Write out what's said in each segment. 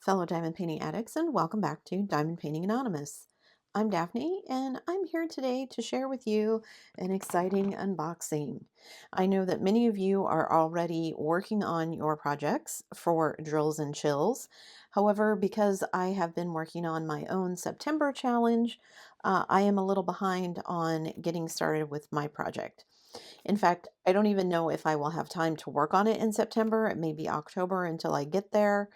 fellow diamond painting addicts, and welcome back to Diamond Painting Anonymous. I'm Daphne, and I'm here today to share with you an exciting unboxing. I know that many of you are already working on your projects for drills and chills. However, because I have been working on my own September challenge, I am a little behind on getting started with my project. In fact, I don't even know if I will have time to work on it in September. It may be October until I get there.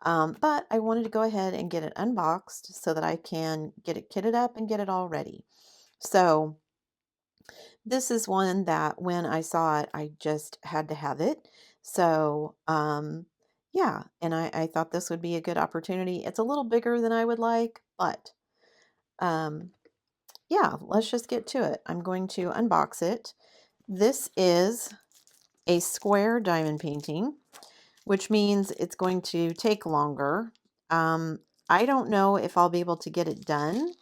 But I wanted to go ahead and get it unboxed so that I can get it kitted up and get it all ready. So this is one that when I saw it, I just had to have it. So yeah, and I thought this would be a good opportunity. It's a little bigger than I would like, but um, yeah, let's just get to it. I'm going to unbox it. This is a square diamond painting, which means it's going to take longer. Um, I don't know if I'll be able to get it done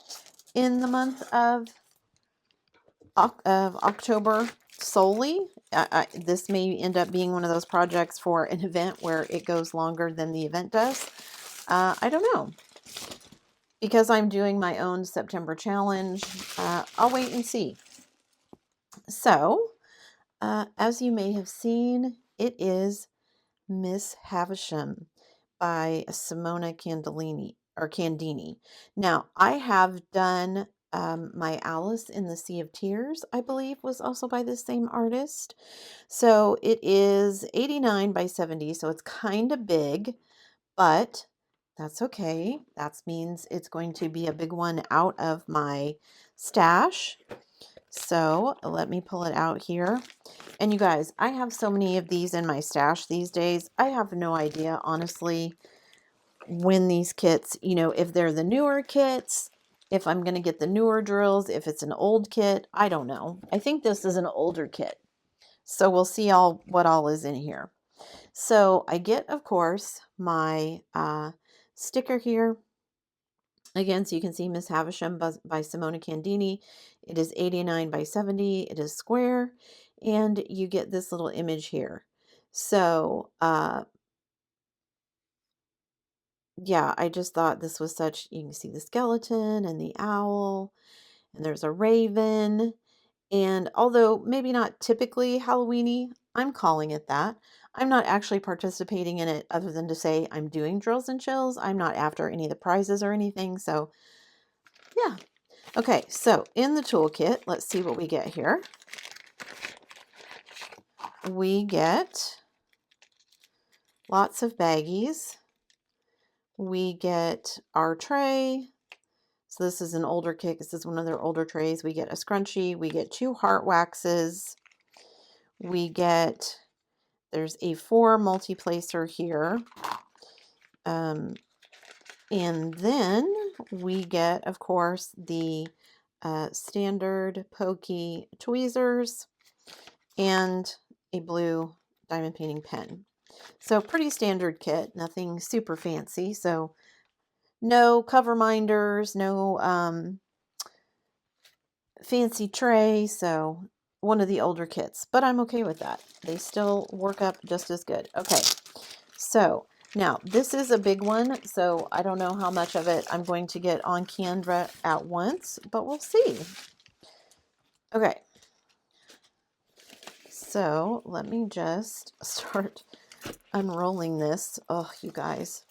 in the month of October solely. This may end up being one of those projects for an event where it goes longer than the event does. I don't know. Because I'm doing my own September challenge, I'll wait and see. So, as you may have seen, it is Miss Havisham by Simona Candini. Now, I have done my Alice in the Sea of Tears, I believe, was also by the same artist. So it is 89 by 70, so it's kind of big, but that's okay. That means it's going to be a big one out of my stash. So let me pull it out here. And you guys, I have so many of these in my stash these days. I have no idea, honestly, when these kits, if they're the newer kits, if I'm going to get the newer drills, if it's an old kit, I don't know. I think this is an older kit. So we'll see what all is in here. So I get, of course, my sticker here. Again, so you can see Miss Havisham by Simona Candini. It is 89 by 70. It is square. And you get this little image here. So, yeah, I just thought this was such, you can see the skeleton and the owl, and there's a raven. And although maybe not typically Halloweeny, I'm calling it that. I'm not actually participating in it other than to say I'm doing drills and chills. I'm not after any of the prizes or anything. So, yeah. Okay, so in the toolkit, let's see what we get here. We get lots of baggies. We get our tray. So this is an older kit. This is one of their older trays. We get a scrunchie. We get 2 heart waxes. There's a 4 multi-placer here. And then we get, of course, the standard pokey tweezers and a blue diamond painting pen. So pretty standard kit, nothing super fancy. So no cover minders, no fancy tray. So one of the older kits, but I'm okay with that. They still work up just as good. Okay, so now this is a big one, so I don't know how much of it I'm going to get on camera at once, but we'll see. Okay, so let me just start unrolling this. Oh, you guys.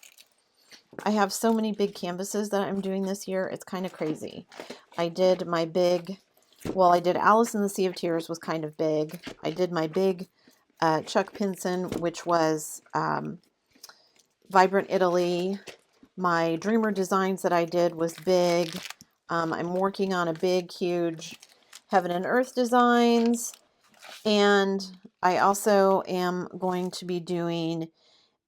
I have so many big canvases that I'm doing this year. It's kind of crazy. I did Alice in the Sea of Tears was kind of big. I did my big Chuck Pinson, which was Vibrant Italy. My Dreamer Designs that I did was big. I'm working on a big, huge Heaven and Earth Designs. And I also am going to be doing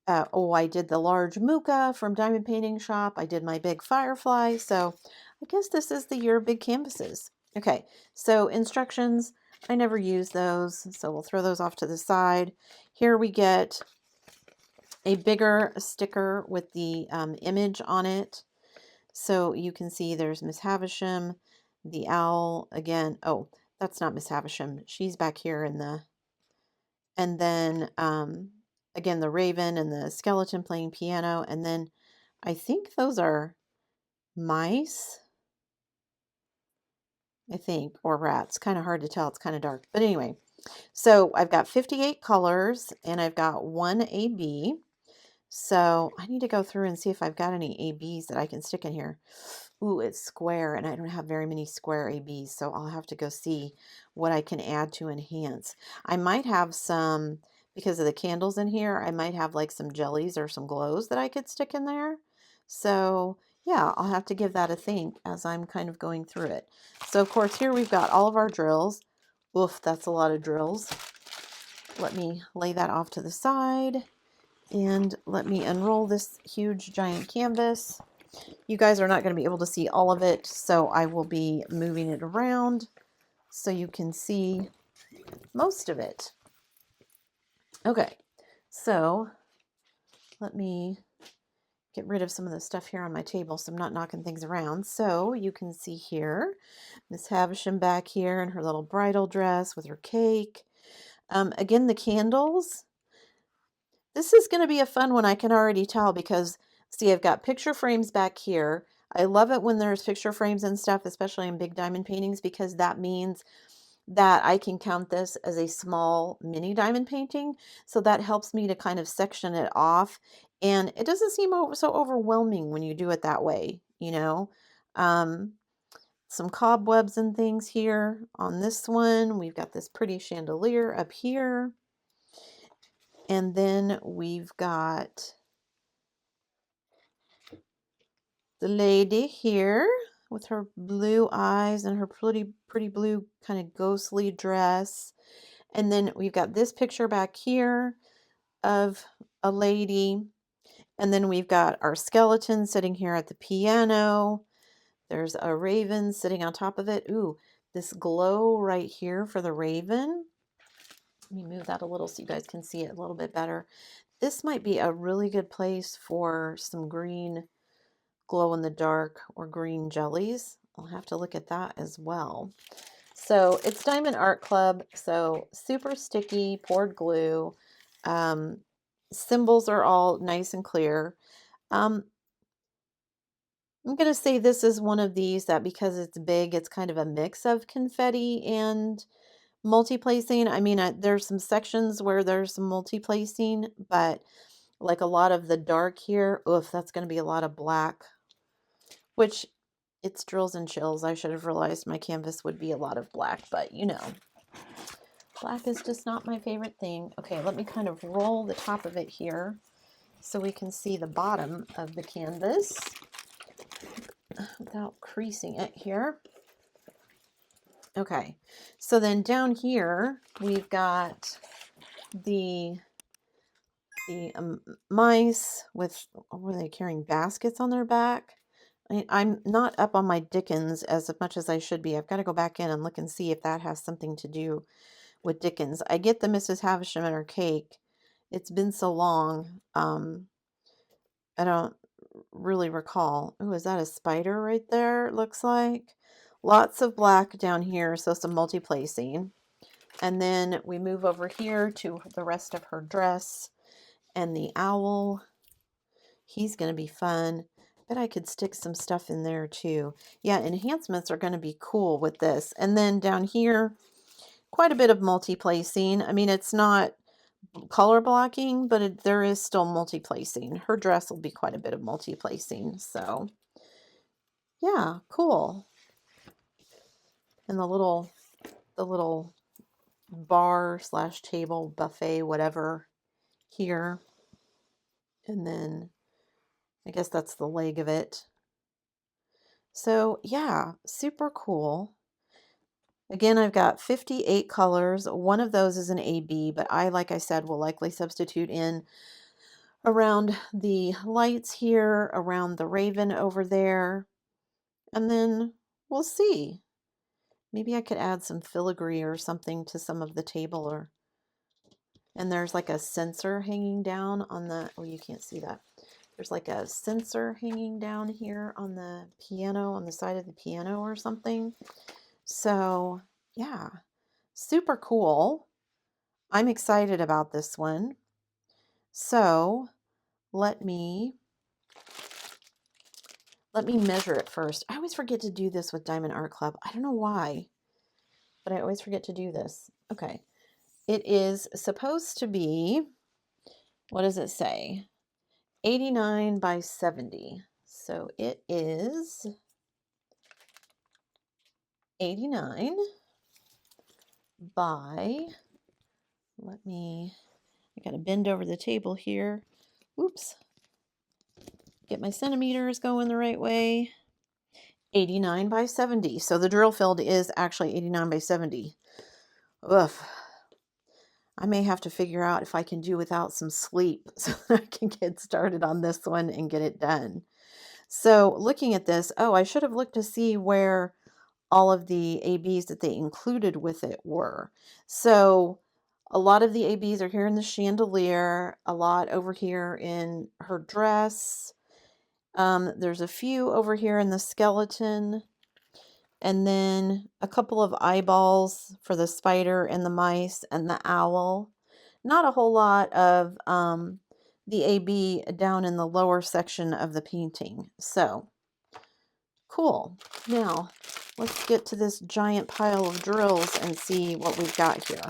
I did the large Muka from Diamond Painting Shop. I did my big Firefly. So I guess this is the year of big canvases. Okay, so instructions, I never use those, so we'll throw those off to the side. Here we get a bigger sticker with the image on it. So you can see there's Miss Havisham, the owl again. Oh, that's not Miss Havisham. She's back here and then again, the raven and the skeleton playing piano. And then I think those are mice, I think, or rats. Kind of hard to tell. It's kind of dark. But anyway, so I've got 58 colors and I've got one AB. So I need to go through and see if I've got any ABs that I can stick in here. Ooh, it's square and I don't have very many square ABs, so I'll have to go see what I can add to enhance. I might have some, because of the candles in here, I might have like some jellies or some glows that I could stick in there. So yeah, I'll have to give that a think as I'm kind of going through it. So of course here we've got all of our drills. Oof, that's a lot of drills. Let me lay that off to the side. And let me unroll this huge giant canvas. You guys are not going to be able to see all of it, so I will be moving it around so you can see most of it. Okay, so let me get rid of some of the stuff here on my table so I'm not knocking things around. So you can see here, Miss Havisham back here in her little bridal dress with her cake. Again, the candles. This is going to be a fun one, I can already tell, because see, I've got picture frames back here. I love it when there's picture frames and stuff, especially in big diamond paintings, because that means that I can count this as a small mini diamond painting. So that helps me to kind of section it off. And it doesn't seem so overwhelming when you do it that way, you know. Some cobwebs and things here on this one. We've got this pretty chandelier up here. And then we've got the lady here with her blue eyes and her pretty blue kind of ghostly dress. And then we've got this picture back here of a lady. And then we've got our skeleton sitting here at the piano. There's a raven sitting on top of it. Ooh, this glow right here for the raven. Let me move that a little so you guys can see it a little bit better. This might be a really good place for some green glow in the dark or green jellies. I'll have to look at that as well. So it's Diamond Art Club, so super sticky poured glue. Symbols are all nice and clear. I'm going to say this is one of these that, because it's big, it's kind of a mix of confetti and multi-placing. I mean, there's some sections where there's some multi-placing, but like a lot of the dark here, oof, that's going to be a lot of black, which it's drills and chills. I should have realized my canvas would be a lot of black, but you know, black is just not my favorite thing. Okay, let me kind of roll the top of it here so we can see the bottom of the canvas without creasing it here. Okay, so then down here we've got the mice with, were they carrying baskets on their back? I'm not up on my Dickens as much as I should be. I've got to go back in and look and see if that has something to do with Dickens. I get the Mrs. Havisham and her cake. It's been so long. I don't really recall. Oh, is that a spider right there? It looks like. Lots of black down here, so some multi-placing. And then we move over here to the rest of her dress and the owl. He's going to be fun. Bet I could stick some stuff in there too. Yeah, enhancements are going to be cool with this. And then down here, quite a bit of multi-placing. I mean, it's not color blocking, but there is still multi-placing. Her dress will be quite a bit of multi-placing. So yeah, cool. And the little bar slash table buffet, whatever here. And then I guess that's the leg of it. So yeah, super cool. Again, I've got 58 colors. One of those is an AB, but I, like I said, will likely substitute in around the lights here, around the raven over there, and then we'll see. Maybe I could add some filigree or something to some of the table, and there's like a sensor hanging down on the, oh, you can't see that. There's like a sensor hanging down here on the piano, on the side of the piano or something. So yeah, super cool. I'm excited about this one. So let me Let me measure it first. I always forget to do this with Diamond Art Club. I don't know why, but I always forget to do this. Okay. It is supposed to be, what does it say? 89 by 70. So it is 89 by, I gotta bend over the table here. Oops. Get my centimeters going the right way. 89 by 70. So the drill field is actually 89 by 70. Ugh. I may have to figure out if I can do without some sleep so that I can get started on this one and get it done. So looking at this, oh, I should have looked to see where all of the ABs that they included with it were. So a lot of the ABs are here in the chandelier, a lot over here in her dress. There's a few over here in the skeleton, and then a couple of eyeballs for the spider and the mice and the owl. Not a whole lot of the AB down in the lower section of the painting. So cool. Now let's get to this giant pile of drills and see what we've got here.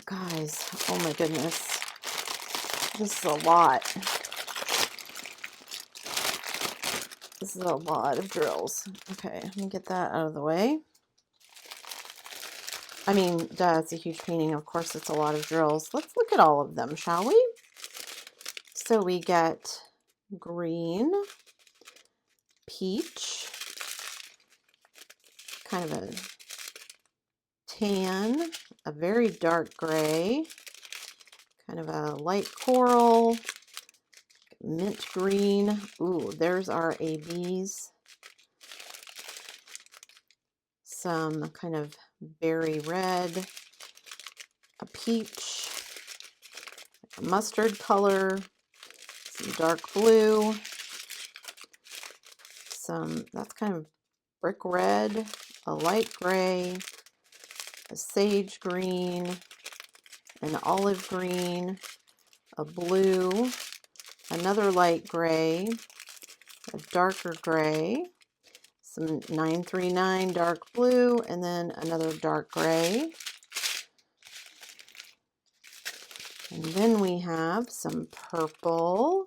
Guys, oh my goodness. This is a lot. This is a lot of drills. Okay, let me get that out of the way. I mean, duh, it's a huge painting. Of course, it's a lot of drills. Let's look at all of them, shall we? So we get green, peach, kind of a tan, a very dark gray, kind of a light coral, mint green. Ooh, there's our ABs. Some kind of berry red, a peach, a mustard color, some dark blue, that's kind of brick red, a light gray, a sage green, an olive green, a blue, another light gray, a darker gray, some 939 dark blue, and then another dark gray. And then we have some purple,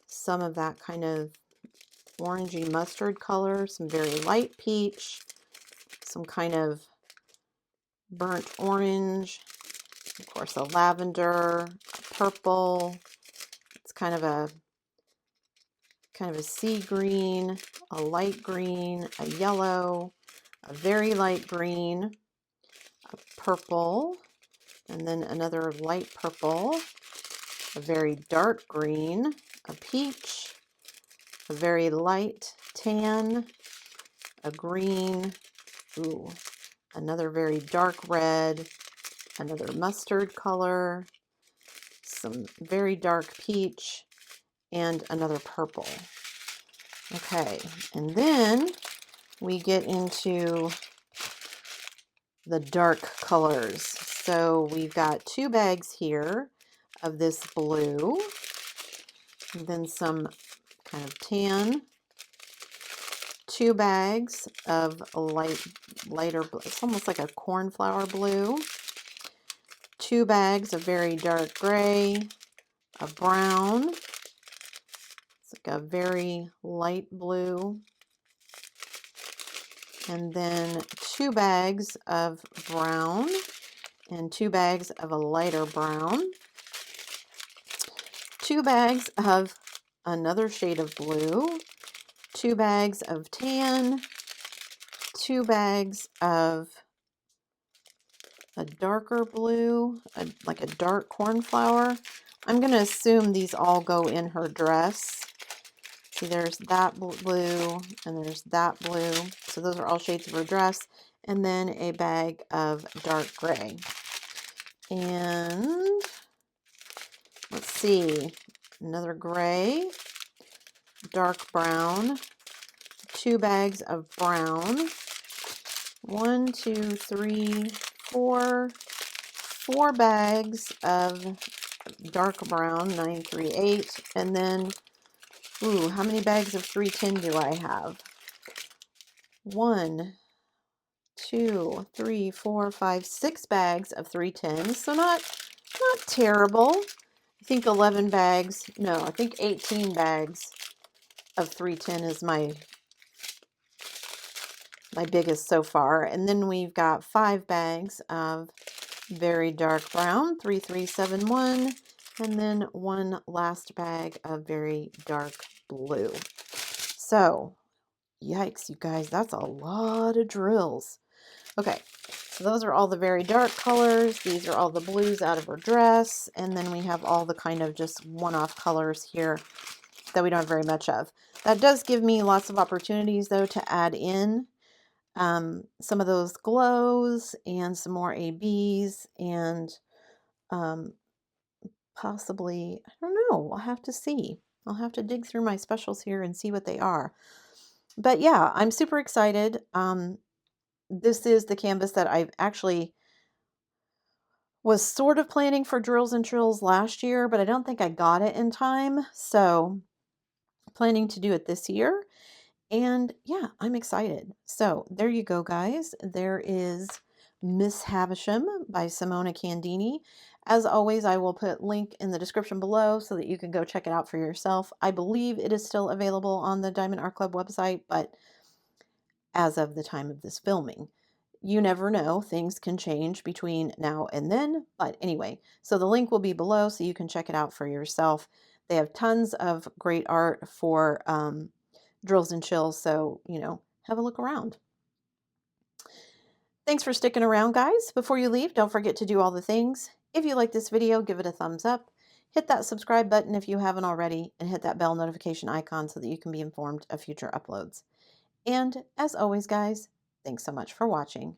some of that kind of orangey mustard color, some very light peach, some kind of burnt orange, of course a lavender, a purple. It's kind of a sea green, a light green, a yellow, a very light green, a purple, and then another light purple, a very dark green, a peach, a very light tan, a green, ooh, another very dark red, another mustard color, some very dark peach, and another purple. Okay, and then we get into the dark colors. So we've got 2 bags here of this blue, and then some kind of tan, 2 bags of a lighter blue. It's almost like a cornflower blue, 2 bags of very dark gray, a brown, it's like a very light blue, and then 2 bags of brown and 2 bags of a lighter brown, 2 bags of another shade of blue, 2 bags of tan, 2 bags of a darker blue, like a dark cornflower. I'm going to assume these all go in her dress. See, there's that blue and there's that blue. So those are all shades of her dress. And then a bag of dark gray. And let's see, another gray, dark brown, 2 bags of brown, 1, 2, 3, 4 bags of dark brown, 938, and then Ooh, how many bags of 310 do I have? 1, 2, 3, 4, 5, 6 bags of 310s. So not terrible. I think 11 bags. No, I think 18 bags of 310 is my biggest so far. And then we've got 5 bags of very dark brown, 3371, and then one last bag of very dark blue. So, yikes, you guys, that's a lot of drills. Okay, so those are all the very dark colors. These are all the blues out of her dress. And then we have all the kind of just one-off colors here that we don't have very much of. That does give me lots of opportunities, though, to add in some of those glows and some more ABs and possibly, I don't know, I'll have to see. I'll have to dig through my specials here and see what they are. But yeah, I'm super excited. This is the canvas that I've actually was sort of planning for Drills and Trills last year, but I don't think I got it in time. So planning to do it this year. And yeah, I'm excited. So there you go, guys. There is Miss Havisham by Simona Candini. As always, I will put link in the description below so that you can go check it out for yourself. I believe it is still available on the Diamond Art Club website, but as of the time of this filming, you never know. Things can change between now and then. But anyway, so the link will be below so you can check it out for yourself. They have tons of great art for Drills and Chills, so, have a look around. Thanks for sticking around, guys. Before you leave, don't forget to do all the things. If you like this video, give it a thumbs up. Hit that subscribe button if you haven't already, and hit that bell notification icon so that you can be informed of future uploads. And as always, guys, thanks so much for watching.